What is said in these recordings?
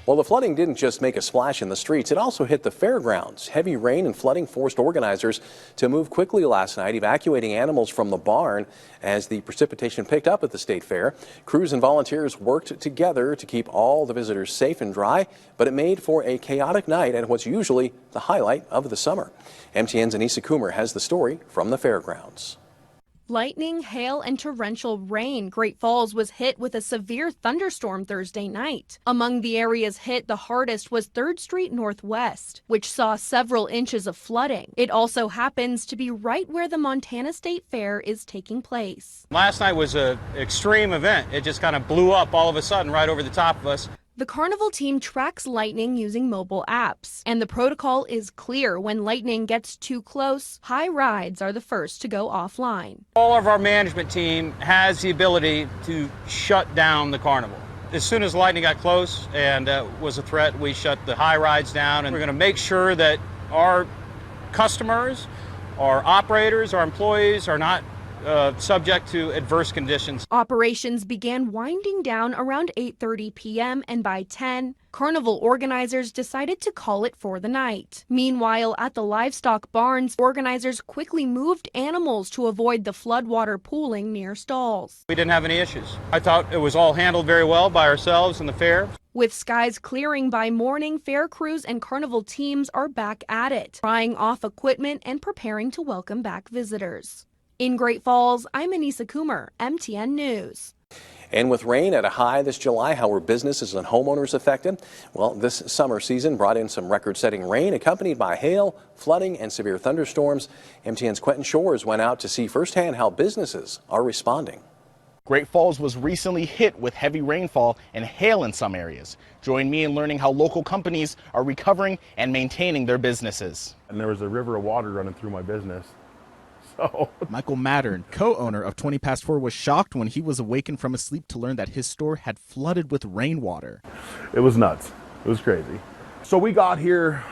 Well, the flooding didn't just make a splash in the streets, it also hit the fairgrounds. Heavy rain and flooding forced organizers to move quickly last night, evacuating animals from the barn as the precipitation picked up at the state fair. Crews and volunteers worked together to keep all the visitors safe and dry, but it made for a chaotic night at what's usually the highlight of the summer. MTN's Anissa Coomer has the story from the fairgrounds. Lightning, hail, and torrential rain. Great Falls was hit with a severe thunderstorm Thursday night. Among the areas hit the hardest was 3rd Street Northwest, which saw several inches of flooding. It also happens to be right where the Montana State Fair is taking place. Last night was an extreme event. It just kind of blew up all of a sudden right over the top of us. The Carnival team tracks lightning using mobile apps, and the protocol is clear. When lightning gets too close, high rides are the first to go offline. All of our management team has the ability to shut down the carnival. As soon as lightning got close and was a threat, we shut the high rides down, and we're going to make sure that our customers, our operators, our employees are not subject to adverse conditions. Operations began winding down around 8:30 p.m. and by 10, carnival organizers decided to call it for the night. Meanwhile, at the livestock barns, organizers quickly moved animals to avoid the floodwater pooling near stalls. We didn't have any issues. I thought it was all handled very well by ourselves and the fair. With skies clearing by morning, fair crews and carnival teams are back at it, drying off equipment and preparing to welcome back visitors. In Great Falls, I'm Anissa Coomer, MTN News. And with rain at a high this July, how were businesses and homeowners affected? Well, this summer season brought in some record-setting rain accompanied by hail, flooding, and severe thunderstorms. MTN's Quentin Shores went out to see firsthand how businesses are responding. Great Falls was recently hit with heavy rainfall and hail in some areas. Join me in learning how local companies are recovering and maintaining their businesses. And there was a river of water running through my business. Michael Mattern, co-owner of 20 Past 4, was shocked when he was awakened from his sleep to learn that his store had flooded with rainwater. It was nuts. It was crazy. So we got here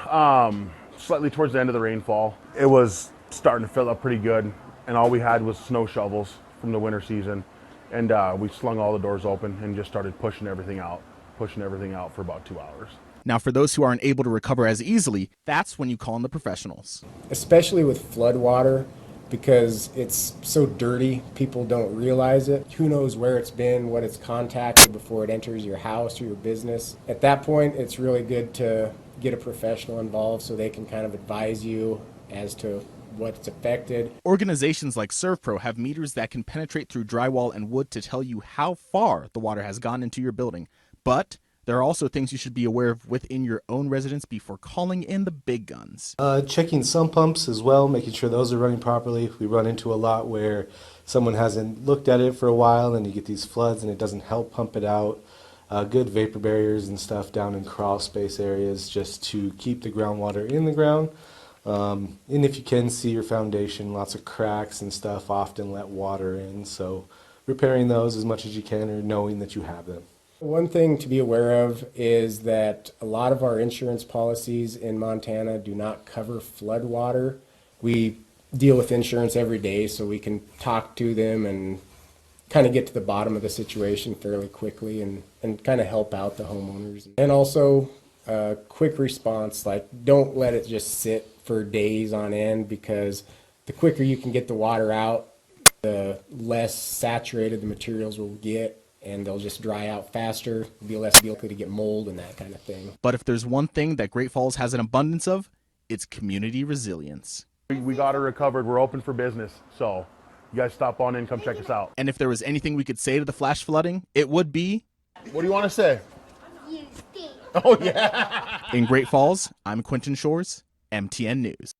slightly towards the end of the rainfall. It was starting to fill up pretty good, and all we had was snow shovels from the winter season. And we slung all the doors open and just started pushing everything out for about 2 hours. Now, for those who aren't able to recover as easily, that's when you call in the professionals. Especially with flood water, because it's so dirty, people don't realize it. Who knows where it's been, what it's contacted before it enters your house or your business. At that point, it's really good to get a professional involved so they can kind of advise you as to what's affected. Organizations like ServPro have meters that can penetrate through drywall and wood to tell you how far the water has gone into your building. But there are also things you should be aware of within your own residence before calling in the big guns. Checking sump pumps as well, making sure those are running properly. We run into a lot where someone hasn't looked at it for a while and you get these floods and it doesn't help pump it out. Good vapor barriers and stuff down in crawl space areas just to keep the groundwater in the ground. And if you can see your foundation, lots of cracks and stuff often let water in. So repairing those as much as you can or knowing that you have them. One thing to be aware of is that a lot of our insurance policies in Montana do not cover flood water. We deal with insurance every day, so we can talk to them and kind of get to the bottom of the situation fairly quickly and kind of help out the homeowners. And also quick response, like don't let it just sit for days on end, because the quicker you can get the water out, the less saturated the materials will get, and they'll just dry out faster, be less likely to get mold and that kind of thing. But if there's one thing that Great Falls has an abundance of, it's community resilience. We got it recovered. We're open for business. So you guys stop on in, come check us out. And if there was anything we could say to the flash flooding, it would be... What do you want to say? You stink. Oh, yeah. In Great Falls, I'm Quentin Shores, MTN News.